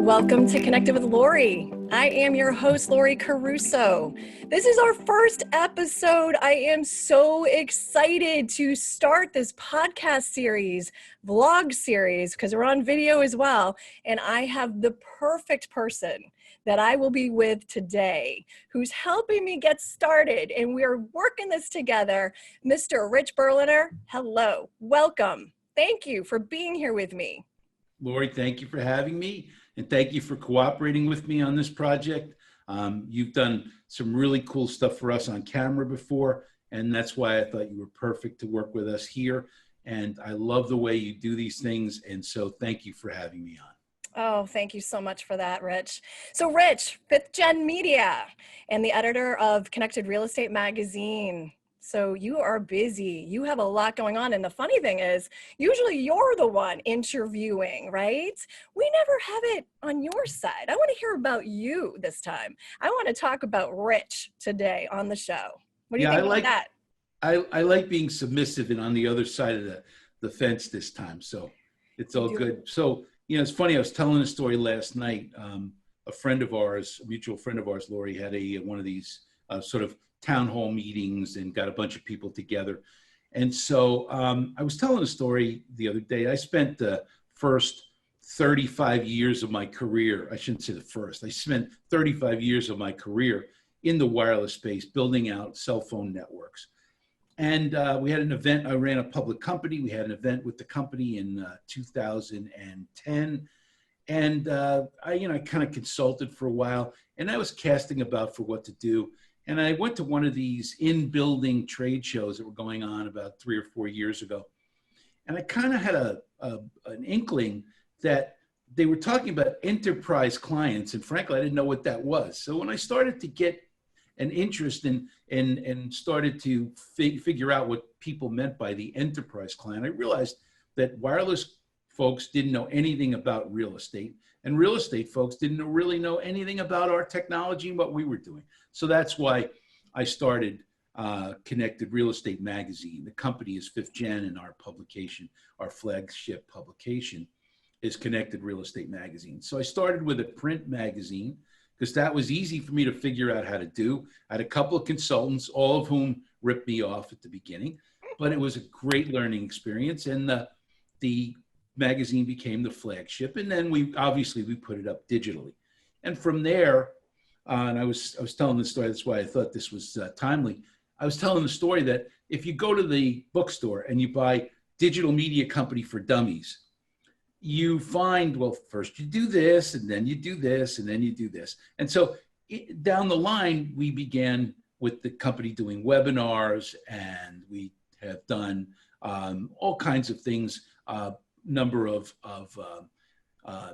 Welcome to Connected with Laurie. I am your host, Laurie Caruso. This is our first episode. I am so excited to start this podcast series, vlog series, because we're on video as well. And I have the perfect person that I will be with today who's helping me get started. And we're working this together. Mr. Rich Berliner, hello, welcome. Thank you for being here with me. Laurie, thank you for having me. And thank you for cooperating with me on this project. You've done some really cool stuff for us on camera before, and that's why I thought you were perfect to work with us here. And I love the way you do these things, and so thank you for having me on. Oh, thank you so much for that, Rich. So Rich, 5th Gen Media and the editor of Connected Real Estate Magazine. So you are busy. You have a lot going on. And the funny thing is, usually you're the one interviewing, right? We never have it on your side. I want to hear about you this time. I want to talk about Rich today on the show. What do you think about that? I like being submissive and on the other side of the fence this time. So it's all good. So, you know, it's funny. I was telling a story last night. A friend of ours, a mutual friend of ours, Laurie, had one of these sort of town hall meetings and got a bunch of people together. And so I was telling a story the other day. I spent the first 35 years of my career, I shouldn't say the first, I spent 35 years of my career in the wireless space, building out cell phone networks. And we had an event, I ran a public company. We had an event with the company in 2010. And I kind of consulted for a while, and I was casting about for what to do. And I went to one of these in-building trade shows that were going on about 3 or 4 years ago. And I kind of had an inkling that they were talking about enterprise clients. And frankly, I didn't know what that was. So when I started to get an interest in and started to figure out what people meant by the enterprise client, I realized that wireless folks didn't know anything about real estate, and real estate folks didn't really know anything about our technology and what we were doing. So that's why I started Connected Real Estate Magazine. The company is 5th Gen, and our publication, our flagship publication, is Connected Real Estate Magazine. So I started with a print magazine because that was easy for me to figure out how to do. I had a couple of consultants, all of whom ripped me off at the beginning, but it was a great learning experience. And the magazine became the flagship, and then we put it up digitally. And from there, and I was telling this story, that's why I thought this was timely. I was telling the story that if you go to the bookstore and you buy Digital Media Company for Dummies, you find, well, first you do this, and then you do this, and then you do this. And so down the line, we began with the company doing webinars, and we have done all kinds of things, number of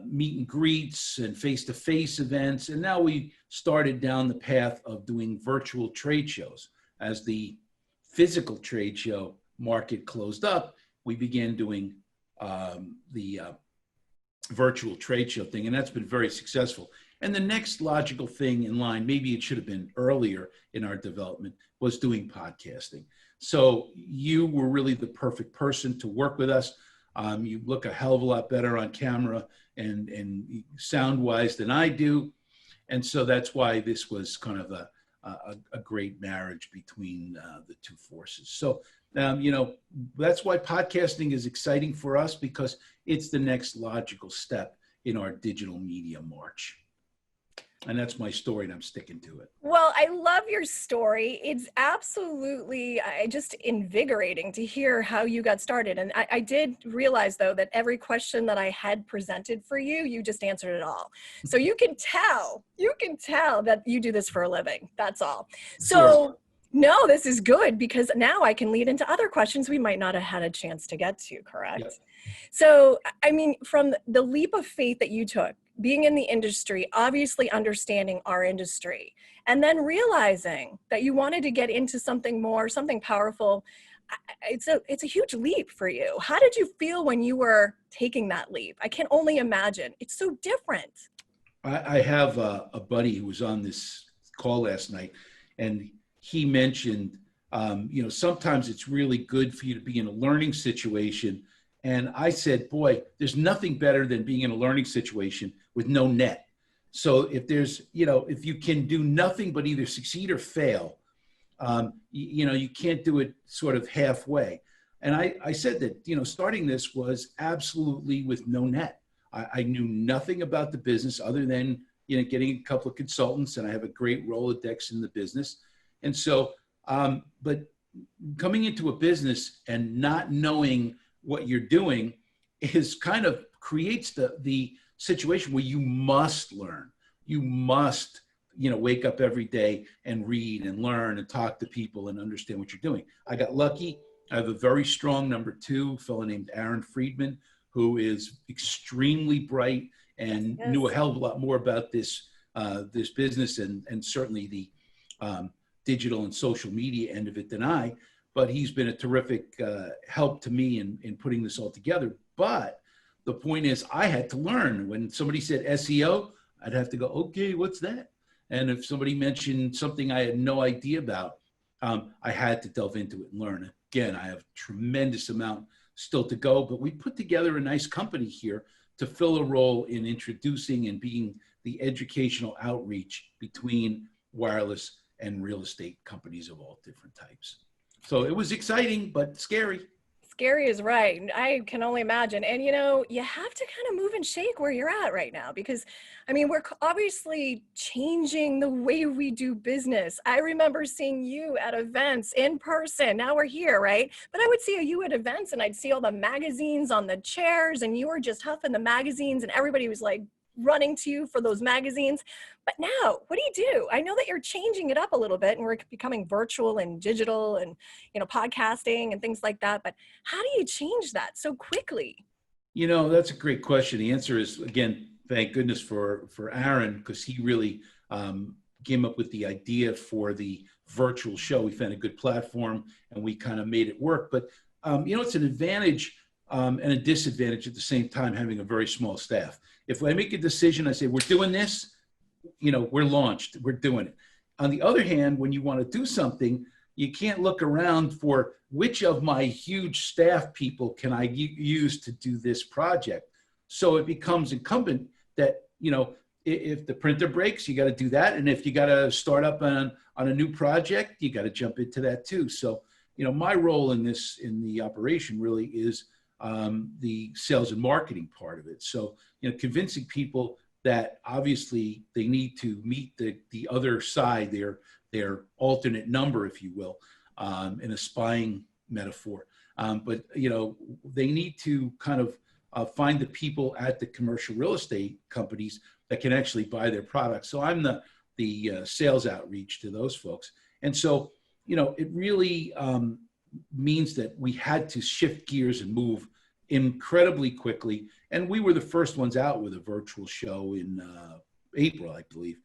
meet and greets and face-to-face events. And now we started down the path of doing virtual trade shows. As the physical trade show market closed up, we began doing the virtual trade show thing, and that's been very successful. And the next logical thing in line, maybe it should have been earlier in our development, was doing podcasting. So you were really the perfect person to work with us. You look a hell of a lot better on camera and sound-wise than I do. And so that's why this was kind of a great marriage between the two forces. So, that's why podcasting is exciting for us, because it's the next logical step in our digital media march. And that's my story, and I'm sticking to it. Well, I love your story. It's absolutely just invigorating to hear how you got started. And I did realize, though, that every question that I had presented for you, you just answered it all. So you can tell that you do this for a living. That's all. So sure. No, this is good, because now I can lead into other questions we might not have had a chance to get to, correct? Yep. So, I mean, from the leap of faith that you took, being in the industry, obviously understanding our industry, and then realizing that you wanted to get into something more, something powerful, it's a huge leap for you. How did you feel when you were taking that leap? I can only imagine. It's so different. I have a buddy who was on this call last night, and he mentioned, sometimes it's really good for you to be in a learning situation And I said, boy, there's nothing better than being in a learning situation with no net. So if there's, if you can do nothing but either succeed or fail, you can't do it sort of halfway. And I said that, starting this was absolutely with no net. I knew nothing about the business other than, getting a couple of consultants, and I have a great Rolodex in the business. And so, but coming into a business and not knowing what you're doing is kind of creates the situation where you must learn. You must, wake up every day and read and learn and talk to people and understand what you're doing. I got lucky. I have a very strong number two, a fellow named Aaron Friedman, who is extremely bright and Yes. knew a hell of a lot more about this this business and certainly the digital and social media end of it than I. But he's been a terrific help to me in putting this all together. But the point is, I had to learn. When somebody said SEO, I'd have to go, okay, what's that? And if somebody mentioned something I had no idea about, I had to delve into it and learn. Again, I have a tremendous amount still to go, but we put together a nice company here to fill a role in introducing and being the educational outreach between wireless and real estate companies of all different types. So it was exciting, but scary. Scary is right. I can only imagine. And you have to kind of move and shake where you're at right now because, we're obviously changing the way we do business. I remember seeing you at events in person. Now we're here, right? But I would see you at events and I'd see all the magazines on the chairs and you were just huffing the magazines and everybody was like running to you for those magazines. But now, what do? I know that you're changing it up a little bit and we're becoming virtual and digital and, podcasting and things like that. But how do you change that so quickly? That's a great question. The answer is, again, thank goodness for Aaron, because he really came up with the idea for the virtual show. We found a good platform and we kind of made it work. But, it's an advantage and a disadvantage at the same time, having a very small staff. If I make a decision, I say, we're doing this, we're launched, we're doing it. On the other hand, when you want to do something, you can't look around for which of my huge staff people can I use to do this project. So it becomes incumbent that, if the printer breaks, you got to do that. And if you got to start up on a new project, you got to jump into that too. So, my role in the operation really is the sales and marketing part of it. So, convincing people that obviously they need to meet the other side, their alternate number, if you will, in a spying metaphor. But, they need to kind of find the people at the commercial real estate companies that can actually buy their products. So I'm the sales outreach to those folks. And so, it really means that we had to shift gears and move incredibly quickly. And we were the first ones out with a virtual show in April, I believe.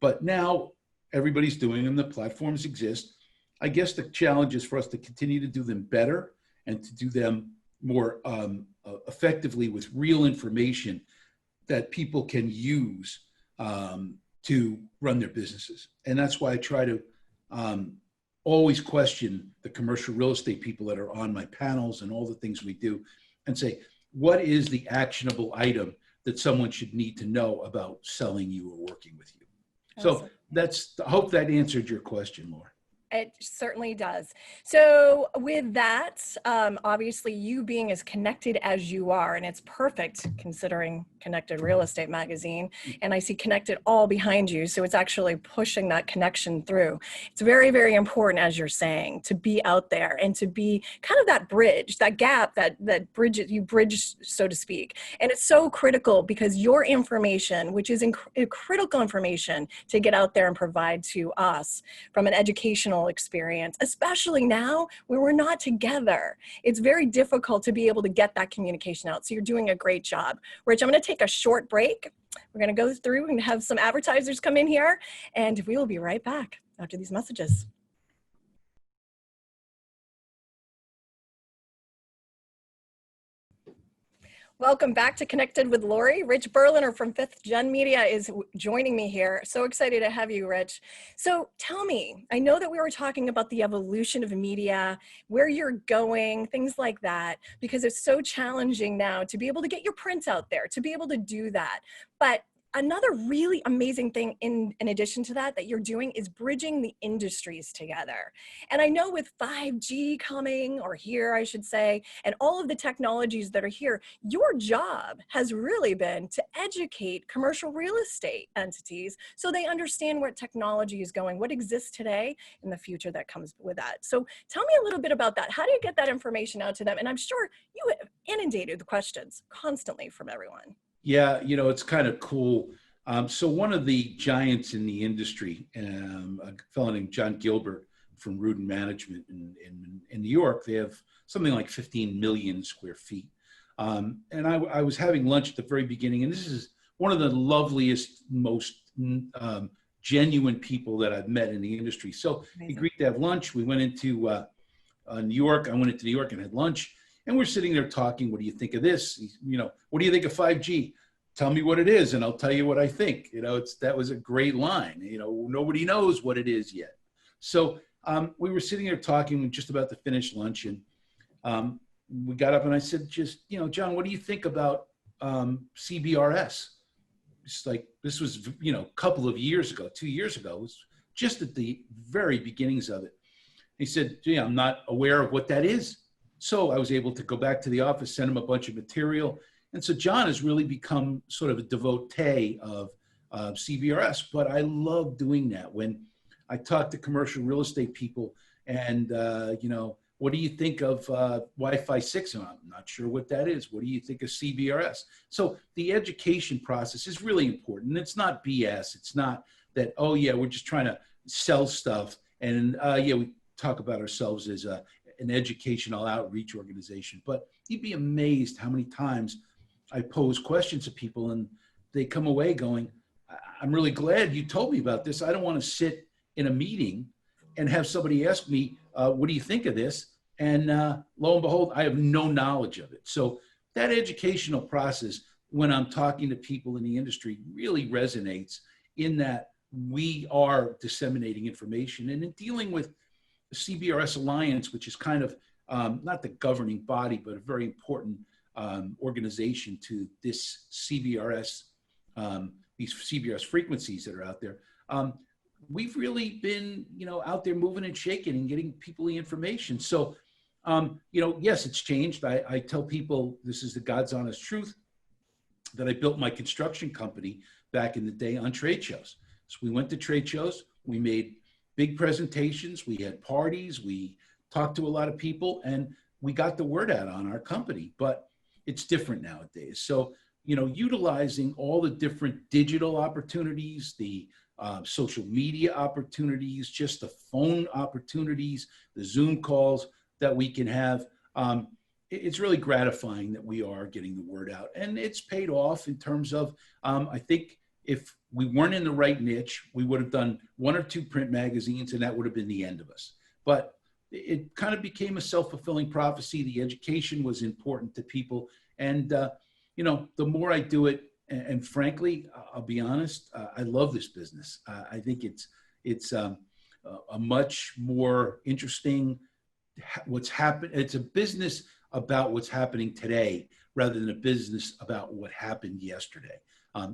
But now everybody's doing them. The platforms exist. I guess the challenge is for us to continue to do them better and to do them more effectively with real information that people can use to run their businesses. And that's why I try to always question the commercial real estate people that are on my panels and all the things we do and say, what is the actionable item that someone should need to know about selling you or working with you? Awesome. So I hope that answered your question, Laura. It certainly does. So with that, obviously you being as connected as you are, and it's perfect considering Connected Real Estate Magazine, and I see Connected all behind you. So it's actually pushing that connection through. It's very, very important, as you're saying, to be out there and to be kind of that bridge, that gap, that bridge, you bridge, so to speak. And it's so critical because your information, which is critical information to get out there and provide to us from an educational experience, especially now where we're not together. It's very difficult to be able to get that communication out. So you're doing a great job. Rich, I'm going to take a short break. We're going to go through and have some advertisers come in here, and we will be right back after these messages. Welcome back to Connected with Laurie. Rich Berliner from Fifth Gen Media is joining me here. So excited to have you, Rich. So tell me, I know that we were talking about the evolution of media, where you're going, things like that, because it's so challenging now to be able to get your prints out there, to be able to do that. But another really amazing thing in addition to that you're doing is bridging the industries together. And I know with 5G coming, or here I should say, and all of the technologies that are here, your job has really been to educate commercial real estate entities so they understand where technology is going, what exists today, and the future that comes with that. So tell me a little bit about that. How do you get that information out to them? And I'm sure you have inundated the questions constantly from everyone. Yeah, it's kind of cool. So one of the giants in the industry, a fellow named John Gilbert from Rudin Management in New York, they have something like 15 million square feet. And I was having lunch at the very beginning, and this is one of the loveliest, most genuine people that I've met in the industry. So he agreed to have lunch. We went into New York. I went into New York and had lunch. And we're sitting there talking, what do you think of this? What do you think of 5G? Tell me what it is, and I'll tell you what I think. That was a great line. Nobody knows what it is yet. So we were sitting there talking, just about to finish lunch, and we got up and I said, John, what do you think about CBRS? It's like, this was, a couple of years ago, 2 years ago. It was just at the very beginnings of it. He said, gee, I'm not aware of what that is. So I was able to go back to the office, send him a bunch of material. And so John has really become sort of a devotee of CBRS, but I love doing that. When I talk to commercial real estate people and, what do you think of Wi-Fi 6? And I'm not sure what that is. What do you think of CBRS? So the education process is really important. It's not BS. It's not that, oh yeah, we're just trying to sell stuff. And we talk about ourselves as an educational outreach organization, but you'd be amazed how many times I pose questions to people and they come away going, I'm really glad you told me about this. I don't want to sit in a meeting and have somebody ask me, what do you think of this? And lo and behold, I have no knowledge of it. So that educational process, when I'm talking to people in the industry, really resonates in that we are disseminating information. And in dealing with the CBRS Alliance, which is kind of not the governing body, but a very important organization to this CBRS, these CBRS frequencies that are out there. We've really been, out there moving and shaking and getting people the information. So, yes, it's changed. I tell people, this is the God's honest truth, that I built my construction company back in the day on trade shows. So we went to trade shows, we made big presentations, we had parties, we talked to a lot of people, and we got the word out on our company. But it's different nowadays. So, utilizing all the different digital opportunities, the social media opportunities, just the phone opportunities, the Zoom calls that we can have. It's really gratifying that we are getting the word out, and it's paid off in terms of, I think if we weren't in the right niche, we would have done 1 or 2 print magazines and that would have been the end of us. But it kind of became a self-fulfilling prophecy. The education was important to people. And, the more I do it, and frankly, I'll be honest, I love this business. I think it's a much more interesting what's happened. It's a business about what's happening today rather than a business about what happened yesterday.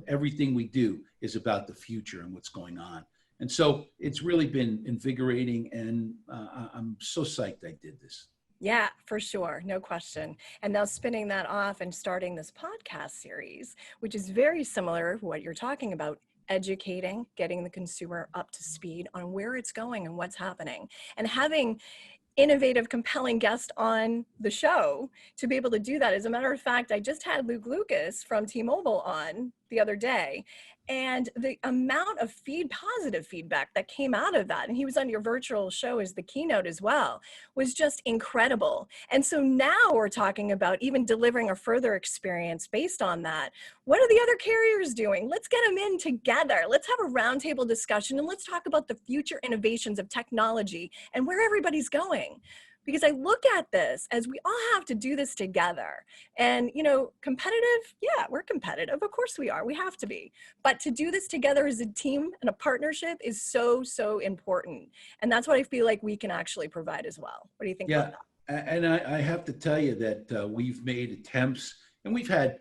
Everything we do is about the future and what's going on. And so it's really been invigorating, and I'm so psyched I did this. Yeah, for sure. No question. And now spinning that off and starting this podcast series, which is very similar to what you're talking about, educating, getting the consumer up to speed on where it's going and what's happening, and having innovative, compelling guest on the show to be able to do that. As a matter of fact, I just had Luke Lucas from T-Mobile on the other day, and the amount of positive feedback that came out of that, and he was on your virtual show as the keynote as well, was just incredible. And so now we're talking about even delivering a further experience based on that. What are the other carriers doing? Let's get them in together. Let's have a roundtable discussion, and let's talk about the future innovations of technology and where everybody's going. because I look at this as we all have to do this together. And, competitive, yeah, we're competitive. Of course we are. We have to be. But to do this together as a team and a partnership is so, so important. And that's what I feel like we can actually provide as well. What do you think about Yeah, that? and I have to tell you that we've made attempts, and we've had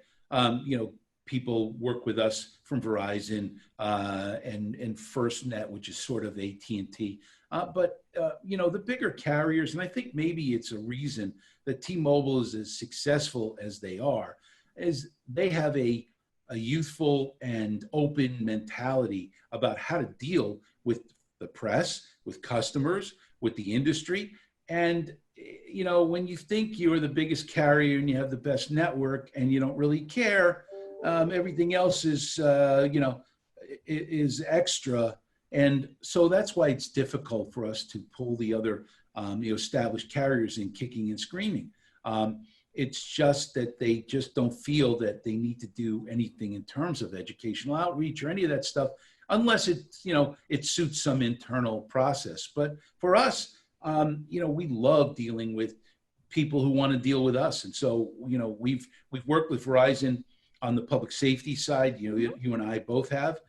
people work with us from Verizon and FirstNet, which is sort of AT&T. But the bigger carriers, and I think maybe it's a reason that T-Mobile is as successful as they are, is they have a youthful and open mentality about how to deal with the press, with customers, with the industry. And when you think you're the biggest carrier and you have the best network and you don't really care, everything else is extra. And so that's why it's difficult for us to pull the other established carriers in kicking and screaming. It's just that they just don't feel that they need to do anything in terms of educational outreach or any of that stuff, unless it suits some internal process. But for us, we love dealing with people who want to deal with us. And so, we've worked with Verizon on the public safety side. You and I both have.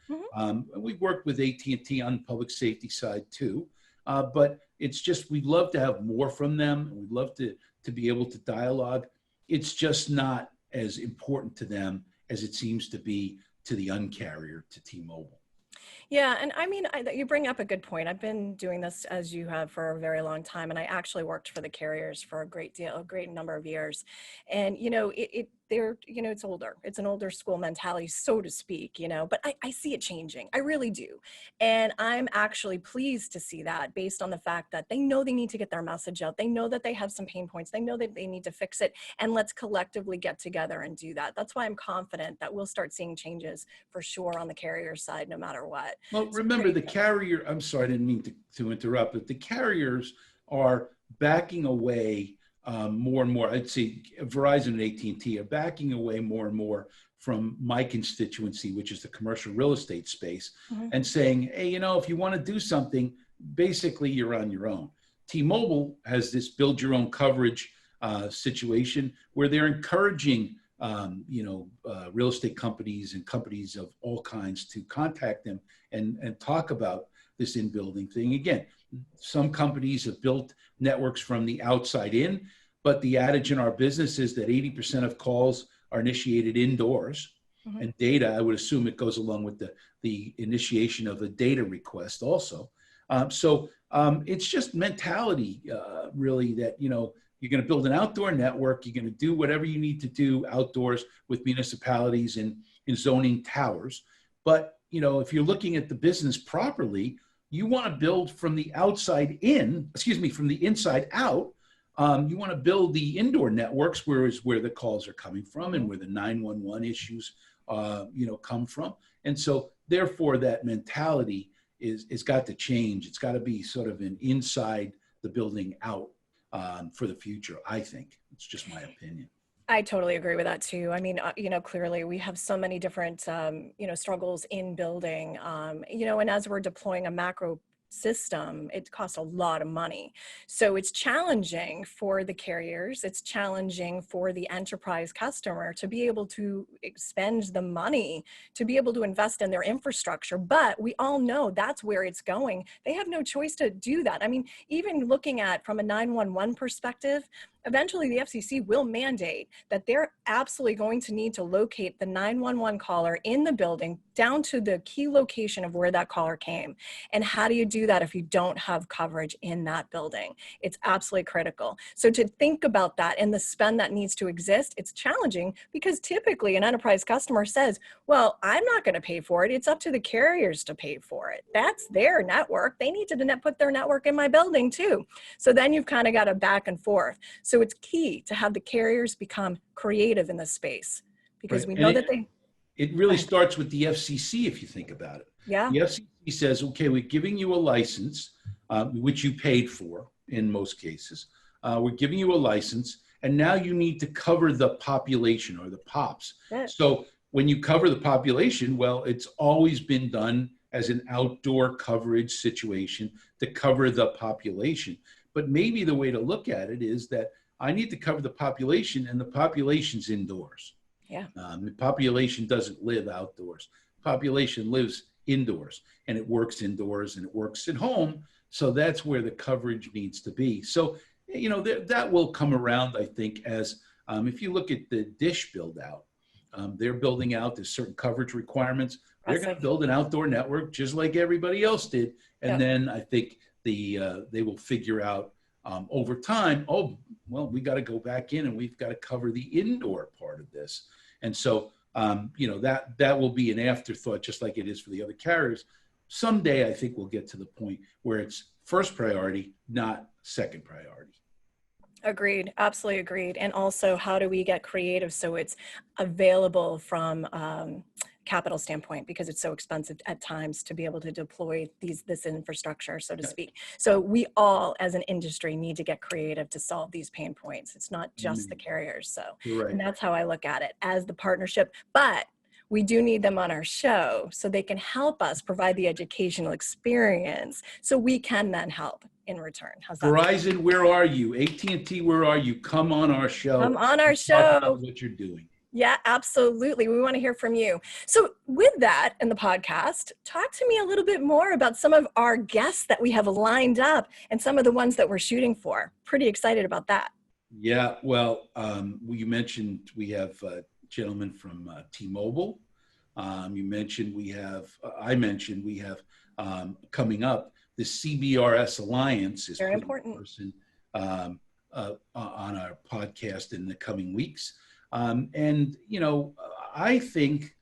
We've worked with AT&T on the public safety side too. But it's just, we'd love to have more from them. We'd love to be able to dialogue. It's just not as important to them as it seems to be to the uncarrier, to T-Mobile. Yeah, and you bring up a good point. I've been doing this as you have for a very long time, and I actually worked for the carriers for a great number of years. And it's older. It's an older school mentality, so to speak. But I see it changing. I really do, and I'm actually pleased to see that, based on the fact that they know they need to get their message out. They know that they have some pain points. They know that they need to fix it, and let's collectively get together and do that. That's why I'm confident that we'll start seeing changes for sure on the carrier side, no matter what. Well, So remember great. the carrier, I'm sorry, I didn't mean to interrupt, but the carriers are backing away more and more. I'd say Verizon and AT&T are backing away more and more from my constituency, which is the commercial real estate space, and saying, hey, if you want to do something, basically you're on your own. T-Mobile has this build your own coverage situation where they're encouraging real estate companies and companies of all kinds to contact them and talk about this in-building thing. Again, some companies have built networks from the outside in, but the adage in our business is that 80% of calls are initiated indoors. And data, I would assume it goes along with the initiation of a data request also. So it's just mentality, really, that, you're going to build an outdoor network. You're going to do whatever you need to do outdoors with municipalities and in zoning towers. But, if you're looking at the business properly, you want to build from the outside in, from the inside out. You want to build the indoor networks where the calls are coming from and where the 911 issues, come from. And so therefore that mentality is got to change. It's got to be sort of an inside the building out for the future. I think it's just my opinion. I totally agree with that too. Clearly we have so many different, struggles in building, and as we're deploying a macro system, it costs a lot of money. So it's challenging for the carriers. It's challenging for the enterprise customer to be able to spend the money to be able to invest in their infrastructure. But we all know that's where it's going. They have no choice to do that. Even looking at from a 911 perspective, eventually the FCC will mandate that they're absolutely going to need to locate the 911 caller in the building down to the key location of where that caller came. And how do you do that if you don't have coverage in that building? It's absolutely critical. So to think about that and the spend that needs to exist, it's challenging because typically an enterprise customer says, well, I'm not going to pay for it. It's up to the carriers to pay for it. That's their network. They need to put their network in my building too. So then you've kind of got a back and forth. So it's key to have the carriers become creative in this space because Right. we know that it really starts with the FCC, if you think about it. Yeah. The FCC says, okay, we're giving you a license, which you paid for in most cases. We're giving you a license, and now you need to cover the population or the POPs. Right. So when you cover the population, well, it's always been done as an outdoor coverage situation to cover the population. But maybe the way to look at it is that I need to cover the population, and the population's indoors. Yeah. The population doesn't live outdoors. Population lives indoors, and it works indoors, and it works at home. So that's where the coverage needs to be. So, that will come around, I think, as if you look at the dish build out, they're building out, there's certain coverage requirements. They're going to build an outdoor network just like everybody else did. And then I think they will figure out over time, oh, well, we got to go back in and we've got to cover the indoor part of this. And so, that will be an afterthought, just like it is for the other carriers. Someday, I think we'll get to the point where it's first priority, not second priority. Agreed. Absolutely agreed. And also, how do we get creative so it's available from capital standpoint, because it's so expensive at times to be able to deploy this infrastructure, so to speak. So we all as an industry need to get creative to solve these pain points. It's not just the carriers. So, Right. And that's how I look at it, as the partnership. But we do need them on our show so they can help us provide the educational experience so we can then help in return. How's that? Verizon, where are you? AT&T, where are you? Come on our show. Come on our show. Talk about what you're doing. Yeah, absolutely. We want to hear from you. So with that in the podcast, talk to me a little bit more about some of our guests that we have lined up and some of the ones that we're shooting for. Pretty excited about that. Yeah, well, you mentioned we have a gentleman from T-Mobile. I mentioned we have coming up, the CBRS Alliance is very important person on our podcast in the coming weeks. And, I think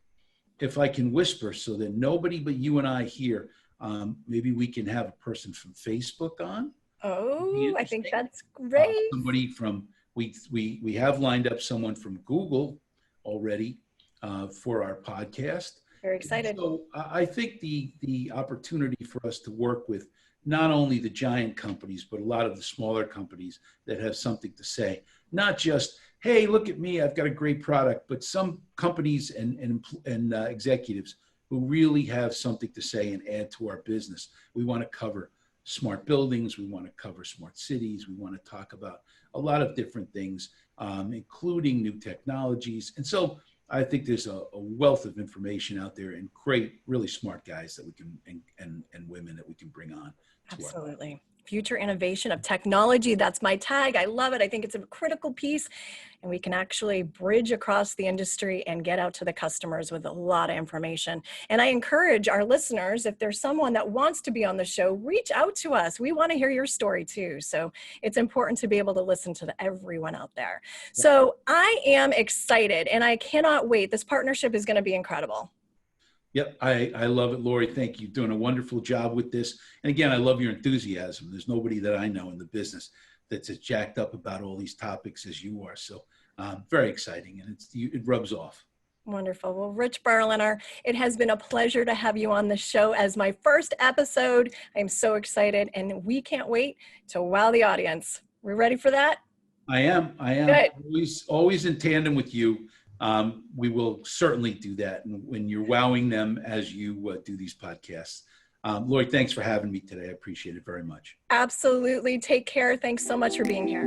if I can whisper so that nobody but you and I hear, maybe we can have a person from Facebook on. Oh, I think that's great. Somebody from, we have lined up someone from Google already for our podcast. Very excited. So I think the opportunity for us to work with not only the giant companies, but a lot of the smaller companies that have something to say, not just, hey, look at me, I've got a great product, but some companies and executives who really have something to say and add to our business. We want to cover smart buildings. We want to cover smart cities. We want to talk about a lot of different things, including new technologies. And so I think there's a wealth of information out there and great, really smart guys that we can, and women that we can bring on. Absolutely. Future innovation of technology. That's my tag. I love it. I think it's a critical piece, and we can actually bridge across the industry and get out to the customers with a lot of information. And I encourage our listeners, if there's someone that wants to be on the show, reach out to us. We want to hear your story too. So it's important to be able to listen to everyone out there. So I am excited and I cannot wait. This partnership is going to be incredible. Yep, I love it, Laurie. Thank you. Doing a wonderful job with this. And again, I love your enthusiasm. There's nobody that I know in the business that's as jacked up about all these topics as you are. So very exciting, and it rubs off. Wonderful. Well, Rich Berliner, it has been a pleasure to have you on the show as my first episode. I am so excited, and we can't wait to wow the audience. We're ready for that? I am. Good. Always in tandem with you. We will certainly do that when you're wowing them as you do these podcasts. Laurie, thanks for having me today. I appreciate it very much. Absolutely. Take care. Thanks so much for being here.